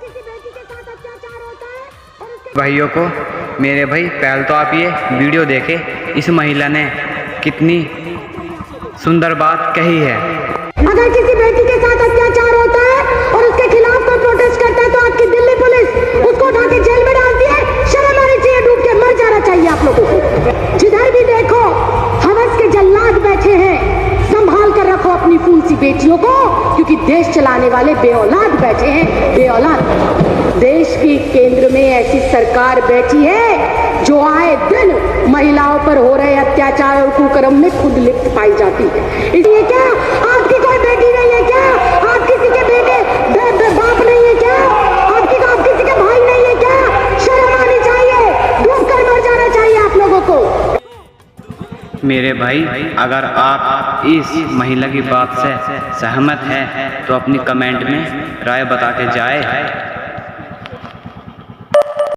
किसी बेटी के साथ अत्याचार होता है और उसके भाइयों को मेरे भाई पहले तो आप ये वीडियो देखे, इस महिला ने कितनी सुंदर बात कही है। अगर किसी बेटी के साथ अत्याचार होता है और उसके खिलाफ कोई प्रोटेस्ट करता है तो आपकी दिल्ली पुलिस उसको उठा के जेल में डालती है। शर्म आनी चाहिए, डूब के मर जाना चाहिए आप लोगों को। जिधर भी देखो हवस के जल्लाद बैठे हैं, संभाल कर रखो अपनी फूल सी बेटियों को, क्योंकि देश चलाने वाले बेऔलाद बैठे हैं, बेऔलाद। देश की केंद्र में ऐसी सरकार बैठी है जो आए दिन महिलाओं पर हो रहे अत्याचार और कुकर्म में खुद लिप्त पाई जाती है। इसलिए क्या आपकी कोई बेटी नहीं है क्या? आप किसी के बेटे बाप नहीं है क्या? आप किसी के भाई नहीं है क्या? शर्म आनी चाहिए, डूब कर मर जाना चाहिए आप लोगों को। मेरे भाई, अगर आप इस महिला की बात से सहमत हैं तो अपनी कमेंट में राय बता के जाए।